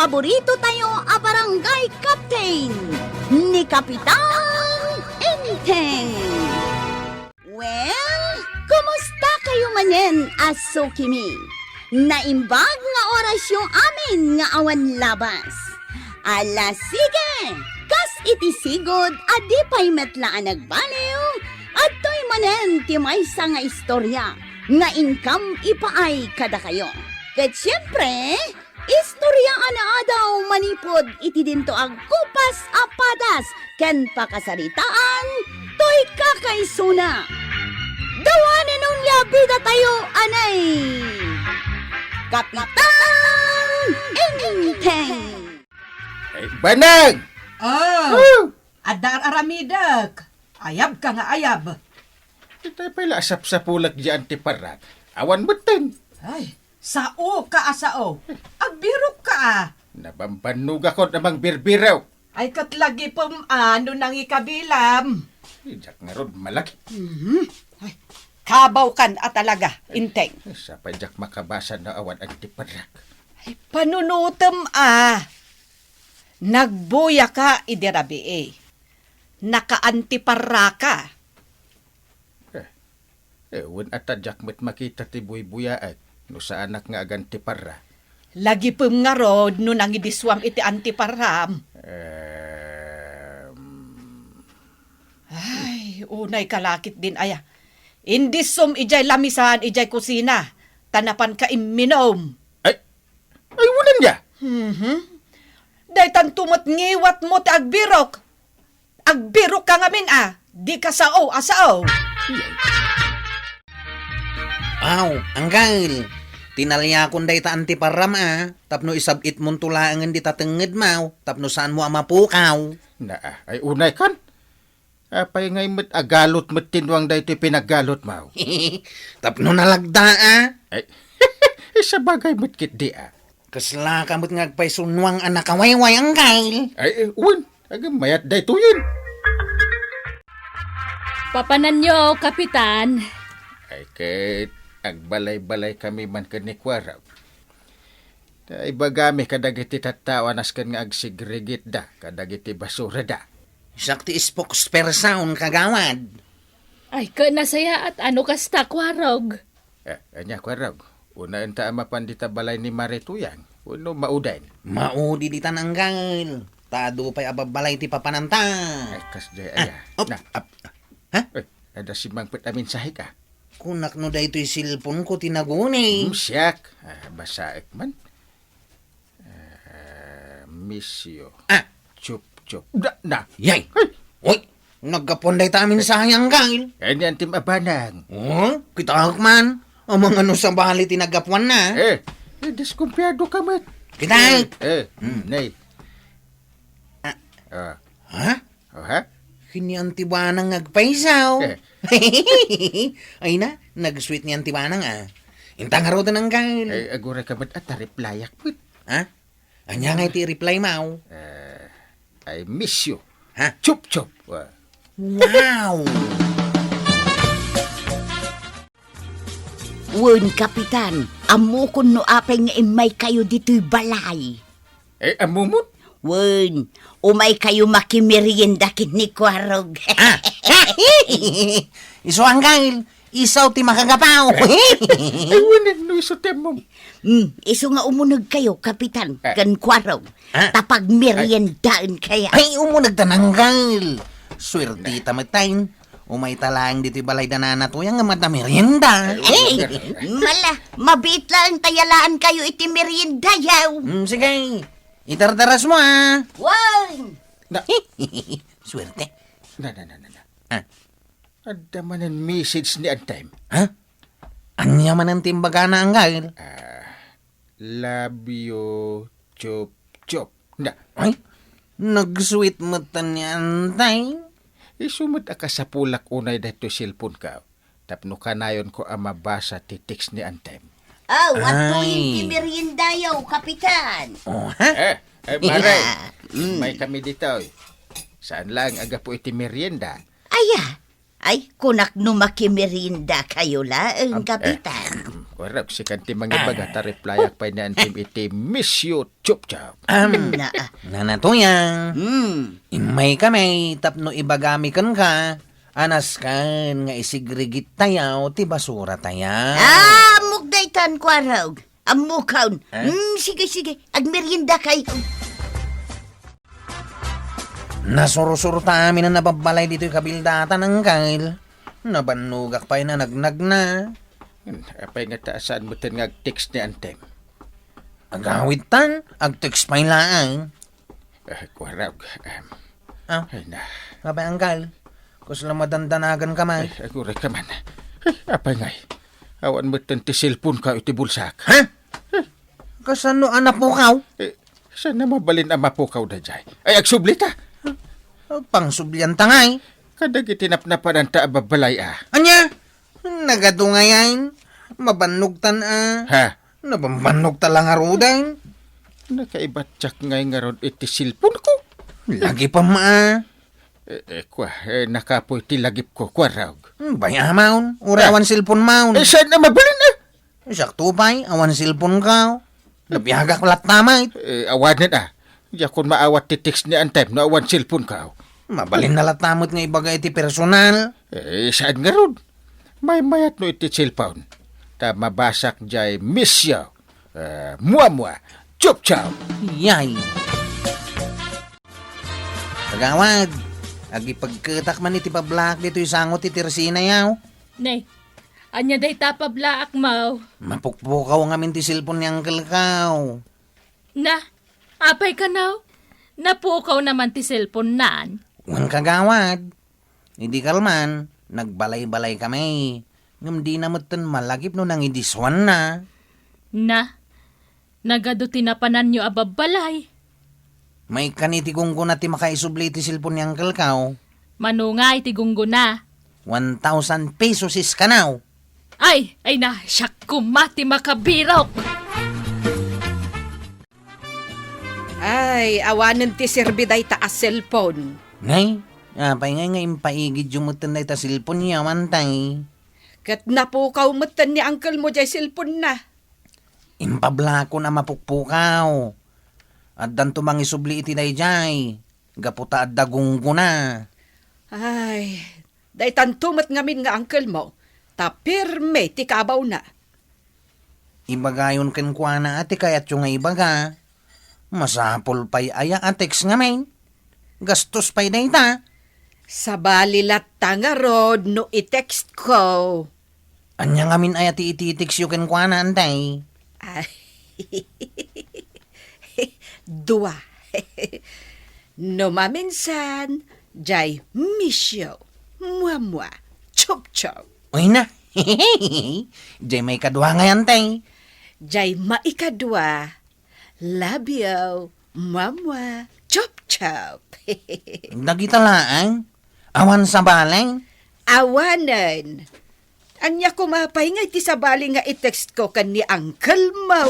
paborito tayo a barangay captain ni Kapitan Enteng. Well, kumusta kayo manen, Aso Kimi? Naimbag nga oras yung amin nga awan labas. Ala sige, kas itisigod adi pa'y metlaan nagbaliw at to'y manen ti maysa nga istorya nga income ipaay kada kayo. Ket siyempre, istorya ana daw manipod iti dinto ag kupas apadas ken pakasaritaan to'y kakaysuna. Dawanan nung yabida tayo anay Kapitan Enteng. Banag! Adar aramidak. Ayab ka nga ayab. Ito pala asap sa pulak diyan ti parak. Awan butin. Ay, sao ka asao. Agbirok ka ah. Nabampanug ako namang birbiraw. Ay katlagi pom ano nang ikabilam. Iyak nga ron malaki. Ay, kabaw kan at talaga, Inteng. Sa padyak makabasa na awan ang ti parak. Ay, panunutem ah. Nagbuya ka idirabi eh. Nakaantiparra ka. Ewan atadyak met makita ti buy-buyaat. No sa anak nga agan ti para. Lagi pem nga rod no nangidiswam iti antiparam. Ay, unay kalakit din aya. Indisum ijay lamisan, ijay kusina. Tanapan ka iminom. Ay wunan niya. Daytan tumot ngiwat mo ti agbirok. Agbirok ka ngamin ah. Di ka sao, asao. Aw, anggal. Tinalya akong day ta antiparam tapno isabit mong tulaangan di tatenged mau, tapno saan mo amapukaw. Ay unay kan. Apay ngay met agalot met tinwang da ito'y pinaggalot mau. Tapno nalagda Ay, sa bagay met kit di Kasla ka mo't ngagpay sunwang anak kawayway anggal. Ay, uwan. Agam mayat da ito yun. Papanan nyo, Kapitan. Ay, kahit agbalay-balay kami man kanikwaraw. Ay, bagami kadagiti tatawanas kan nga agsigrigit da, kadagiti basura da. Sakti spokesperson kagawad. Ay, kanasaya at ano kasta, kwarog. Anya kwaraw. Una enta mapandita balay ni Marituyan. Uno maudan. Maudi di tananggal. Tado pa'y ababalay ti papananta. Ay, kasday aya. Ha? Ay, ada si Mang Pit amin sahi ka. Kunak no da ito'y silpon ko tinaguni. Siyak. Basaik man. Misyo. Chup. Na. Yay! Uy! Nagkaponday ta amin sayang gal. Ay, niyan tim abanang. Oh, kita man. Ang mga ano sa bali tinagapuan na. Diskumpiyado ka man. Kita! Nay. Ha? Ha? Kini antibanang nagpaisaw. Ay na, nag-sweet ni antibanang Intang harotan ang gal. Ay, agura ka man at replyak put. Ha? Anya nga iti reply mau. I miss you. Ha? Chup. Wow! Wen, Kapitan, amo kun no apay nga imay kayo dito'y balay. Amumot? Wen, umay kayo makimerienda ni Kwarog. Iso ang gal. Isaw ti makagapaw. Wanan no iso temom. Iso nga umunag kayo, Kapitan, kan Kwarog. Tapag meriendaan kaya. Ay, umunag tananggal. Swerte tamatain. Umay talang dito balay danana to yung nga merienda. Mabit lang tayalaan kayo iti merienda yaw. Sige, itartaras mo Wen! Swerte. Na. Ada man ang message ni Antime. Ha? Anya man ang timbaga na anggal. Love you, chup. Na. Ay, nag-sweet matan ni Antay. Isumot ka sa pulak unay dahito silpon ka. Tapno kanayon ko ang mabasa ti text ni Antime. Oh, ato yung iti merienda yaw, Kapitan. Oh, ha? Maray, may kami dito. Saan lang aga po iti merienda? Ay, kunak no makimerienda kayo lang, Kapitan. Kuarap si kanti mangibaga ta replyak pa ni antim iti miss you chup-chup. Nanatuyang. Imay kami, tapno ibagami kan ka. Anas kan, nga isigrigit tayaw, ti basura taya. Mugdaytan, Kwaraw. Amukaw. Sige. Agmerienda kay. Nasurusuro ta amin na nababalay dito yung kabildatan ng kail. Nabanugak pa na nagnag na. Apay nga taasan mo nga text ni Antem. Agawit tan, ag-text pa lang. Kuarap. Ay na. Kapay angkal, kusla madandanagan ka man. Agure ka man. Apay ngay. Awan mo ti cellphone ka iti bulsak. Ha? Kasano anak po kaw? Saan na mabalin ang mapukaw na dyan? Ay, agsublita. Pang sublian tangay. Kadag itinapnapan ang taababalay Anya? Nagadungayan. Mabanugtan Ha? Nabambanog talang arudan. Nakaibatsak ngay nga ron iti cellphone ko. Lagi pa Nakapoy ti lagip ko, Kuarag. Baya maun. Urawan silpon maun. Saan na mabalin Sakto pa'y, awan silpon ka. Labiyagak lat namay. Awanan Di akong maawat ti text ni Antem na awan cellphone ka. Mabalin na latamot nga ibagay iti personal. Saan nga ron? May mayat no iti cellphone. Ta mabasak jay miss you. Mua, chup-chup. Yay. Kagawad, agipagkatak man iti pablak dito isangot iti resina yaw. Nay, anya day tapablaak mau. Mapukpukaw nga min ti silpon ni Uncle Kaw. Na, apay ka now? Napukaw naman ti cellphone naan. Wan kagawad. Hindi kalman, nagbalay-balay kami. Ngam di namutan malagip no nang idiswan na. Na, nagado tinapanan nyo ababalay. May kaniti kung na ti makaisubli ti silpon ni Uncle Kaw. Manungay ti gunggo na. 1,000 pesos is kanaw. Ay na, siyak kumati makabirok. Ay, awanan ti serbiday taas cellphone. Ngay, apay nga impaigid yung mutan na ita silpon niya wantay. Kat napukaw matan ni uncle mo jay cellphone na. Impablako na mapukpukaw. At dan tumang isubli iti dayjay. Gaputa at dagunggo na. Ay, daytan tumat ngamin nga uncle mo. Tapirme ti kabaw na. Ibagayon ken kwa na ati kayat yung nga ibaga. Masapol pa'y aya ateks nga main. Gastos pa'y dayta. Sa balilat tanga rod no i-text ko. Anya nga min aya ti ititiks yu ken kwa na antay. Ay, dua. No maminsan, jay misyo. Mua, chup-chup. Uy na. Jay may kadwa nga yantay. Jay maikadwa. Love you, mama, chup-chup. Nagitalaang. Awan sa balay. Awanan. Anya kumapay nga iti sabali nga i-text ko kan ni Uncle Mo.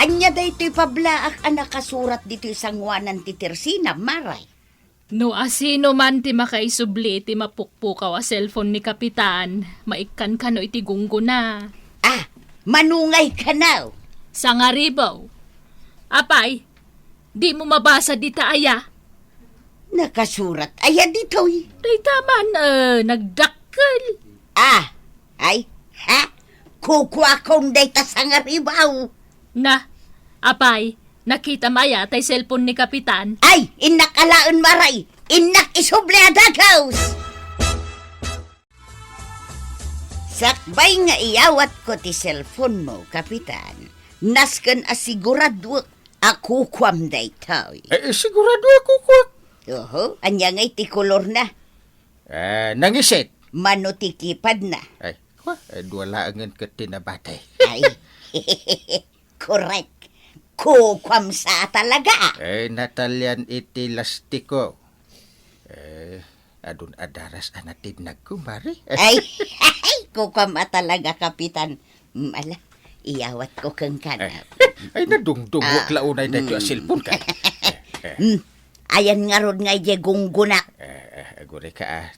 Anya da ito'y pablaak ang nakasurat dito isang wanan ti Tersina, Maray. No asino man ti makaisubli ti mapukpukaw a cellphone ni Kapitan, maikan ka no iti gunggo na. Manungay ka na. Sa nga ribaw. Apay, di mo mabasa dita aya. Nakasurat. Aya dito'y. Day taman, nagdakkel. Kukwa kong data sa nga ribaw. Na, apay, nakita maya tay cellphone ni Kapitan. Ay, inakalaan Maray. Inak isublada kaus. Sakbay nga iyawat ko ti cellphone mo, Kapitan. Nasken asigurado ako kwam daytoy. Sigurado ako ko. Oho, anya nga iti kolor na. Nangisit. Manotikipad na. Ay, wala angan ka tinabatay. Ay, correct. Kukwam sa talaga. Natalyan iti lastiko. Adun adaras anatin nagkumari. Ay, kukwam talaga, Kapitan. Ala, iyawat ko kang kanap. Ay, nadungdungok launay na ito asilpon ka. Ayan nga ron nga gunggunak. Agure ka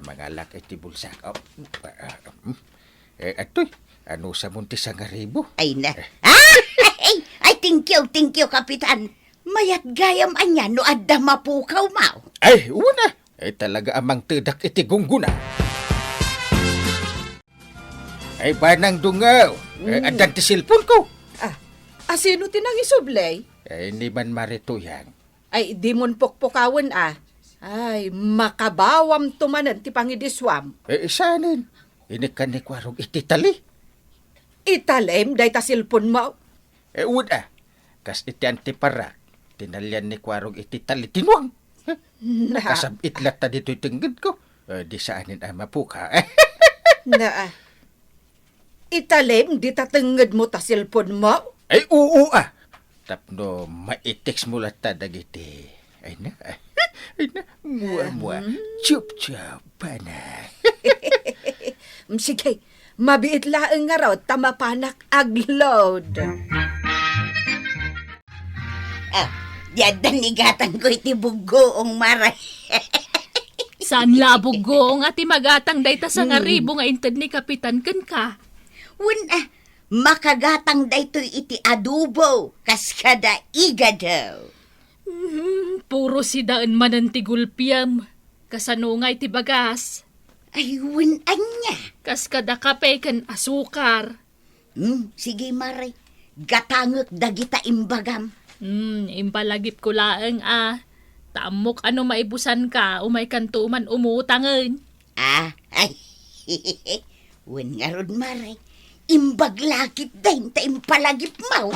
mga lak iti bulsak. Atoy, ano sa muntis ang aribo? Ay na. Ay, thank you, Kapitan. Mayat gayam anya no adda mapukaw mau. Ay, una! Ay talaga amang tedak iti gungguna. Ay, banang dungaw. Adan ti silpon ko. Asino tinang isublay? Ay, hindi man marituyan. Ay, di mon pokpokawan Ay, makabawam tumanan ti pangidiswam. Isanin. Inikan ni kwarog iti tali. Italem, day ta silpon mo. Una. Kas iti antiparak. Tinalyan ni kwarog iti tali tinuang. Nakasabit lata dito'y tinggid ko. Di saanin ang mapuka. Italem, di tatenged mo ta silpon mo. Ay, oo Tapno, maitex mo lata dagiti. Ay na. Mua. Chup-chup pa na. Sige, mabiit laeng nga raw, tamapanak agload. Diyan nigatan ko iti bugoong maray. Saan labog go nga ti magatang dayta sa ngaribo nga inted ni Kapitan ken ka? Makagatang daytoy iti adobo, kas kada iga daw. Puro si daan manan ti gulpiam. Kasano nga iti bagas. Ay, anya. Kas kada kape ken asukar. Sige, maray. Gatangek dagita imbagam. Impalagip ko laeng Tamok ano maibusan ka, umay kanto man umutangan. Ay. Nga ron, maray. Imbaglakit dahin ta impalagip mau.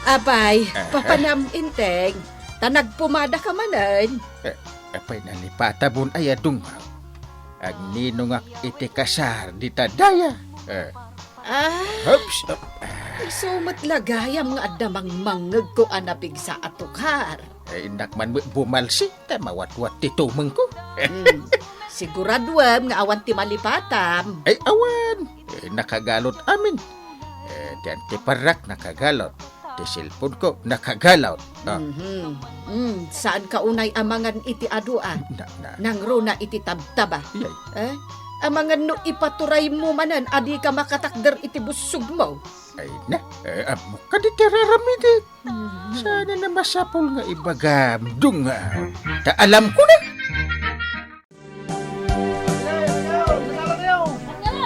Abay, papanam inteng. Tanagpumada ka manan. Apay nalipatabon ay adungaw. Ag ninungak iti kasar di tadaya. Hops. Sumat lagayam nga adamang mangeg ko anapig sa atukar. Indak man bumalsi, tamawat-wat ti tumeng ko. Siguradwam nga awan ti malipatam. Ay awan, nakagalot amin. Di antiparak nakagalot. Ti silpon ko nakagalot. Saan ka unay amangan iti aduan? Nangro na iti tabtaba. Amangan no ipaturay mo manan, adi ka makatakder iti busog mo. Ay na, amok ka di tararamidit. Sana na masapol nga ibagam, dunga. Alam ko na.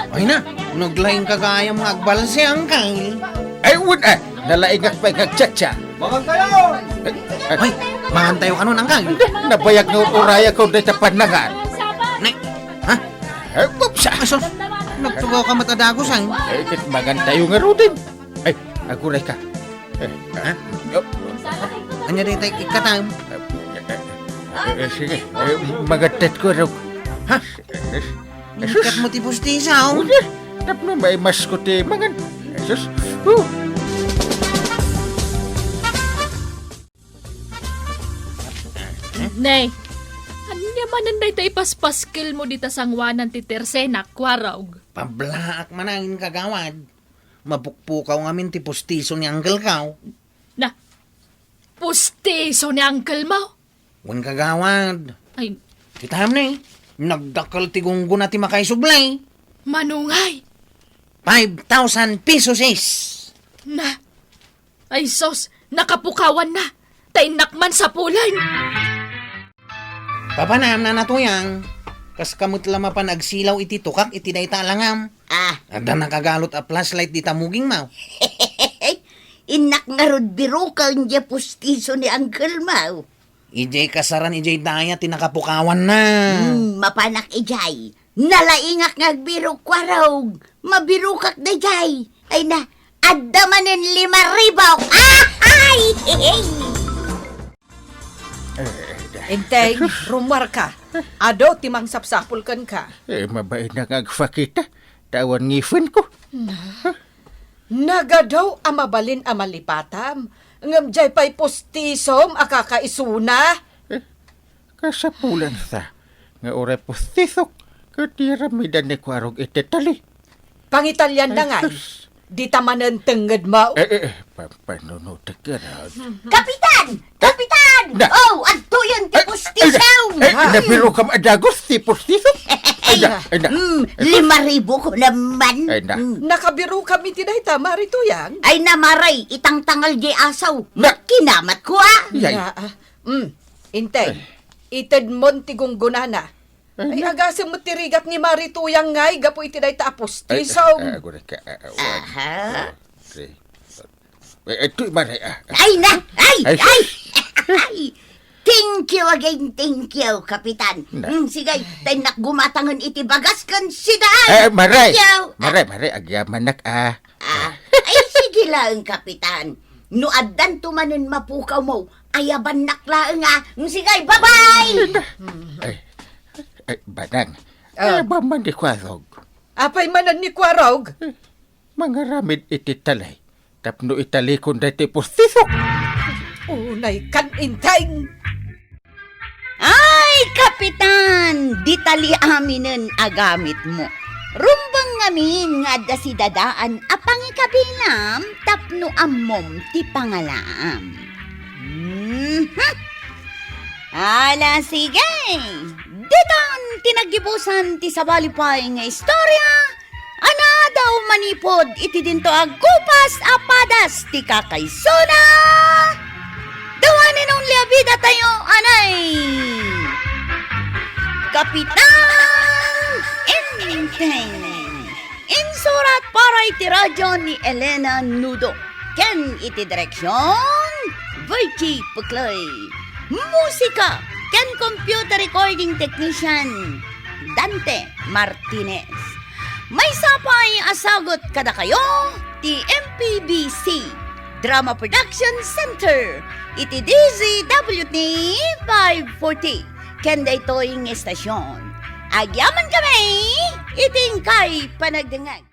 Ay na, naglaing kagaya mga agbalse ang kang. Ay, nalaingak pa yung agtsatsa. Ay, mahantayo ka nun ang kang. Nabayag nga uraya ko dito panangan. Ha? Ay, bupsa. Aso, nagtugaw ka matadago sang. Ay, kitmagan tayo nga rodin. Ay, aguray ka. Anya din tayo ikatam. Sige, magatet ko raw. Ha? Ikat mo ti pustisaw. Tapno may mas ko ti mangan. Jesus. Nay, anya manan day ta ipaspaskil mo dita sangwanan ti tersenak, kwarog. Pablaak manangin kagawad. Mapukpukaw ngamin ti pustiso ni Uncle Kaw. Na, pustiso ni Uncle mo? Wan kagawad. Ay, Kitaham na nagdakal ti gunggo na ti makaisublay. manungay. 5,000 pesos is. Na, ay sos, nakapukawan na. Tainakman sa pulan. Papanam na natuyang. Kas kamot lama pa nagsilaw iti tukak iti dayta langam. Ada nakagalot a flashlight di tamuging mau. Inak nga rod birukal niya pustiso ni Uncle Mau. Ijay kasaran ijay daya tinakapukawan na. Mapanak ijay. Nalaingak nga biruk kwarog. Mabirukak na ijay. Ay na, adda manin 5,000. Ay! Inteng, rumar ka. Ado, timang sapsapul kan ka. Mabait na ngagfakita. Tawan ngifin ko. Nagadaw amabalin amalipatam. Ngamjay pa'y postisom akakaisuna. Kasapulan ta. Nga oray postisok. Katiramidan ni kwarog itetali. Pangitalyan na nga. Di tamanan tenged mo. Panunod ka na. Kapitan! Kapitan! Na. Oh, adto yan tipos tisaw! Nabiro ka maadagos, tipos-tipos. Ay, na. 5,000 ko naman. Ay, na. Nakabiro kami tinayta, Marituyang. Ay namaray, itang tangal di asaw. Na. Kinamat ko Yay. Intay. Ited mon tigunggunana. Ay agasang matirigat ni Marituyang ngay, gapo itinayta apos. Tisaw. Agora ka. Aha. Ito, maray. Ay na! Ay! Ay, Ay! Ay! Thank you again, thank you, Kapitan. Na. Sige, tayo gumatangan iti bagas kan sidaan. Maray. Thank you. Maray, agyaman Ay, sige lang, Kapitan. No addan tumanon mapukaw mo, ayaban naklaan nga. Sige, bye-bye! Ay, banang. Ay, ba man di kwarog? Apay manan ni Kwarog. Mga ramid iti talay. Tapno italikon da tipos-tipos. Unay kan intay. Ay, Kapitan! Di tali aminen agamit mo. Rumbang ngamin nga da si dadaan apang ikabilam tapno ammom ti pangalam. Ala, sige! Ditan tinagibusan ti sabalipay nga istorya. Ana daw manipod iti dinto agkupas apadas ti kakaysona. Dawanin nung liabida tayo, anay! Kapitan! Inteng! Insurat para iti radyo ni Elena Nudo. Ken iti direksyon, Vicky Pucloy. Musika, ken computer recording technician, Dante Martinez. May sapay asagot kada kayo, ti MPBC Drama Production Center. Iti DZWT 540. Kenda ito'y estasyon. Agyaman kami, iting kay panagdangag.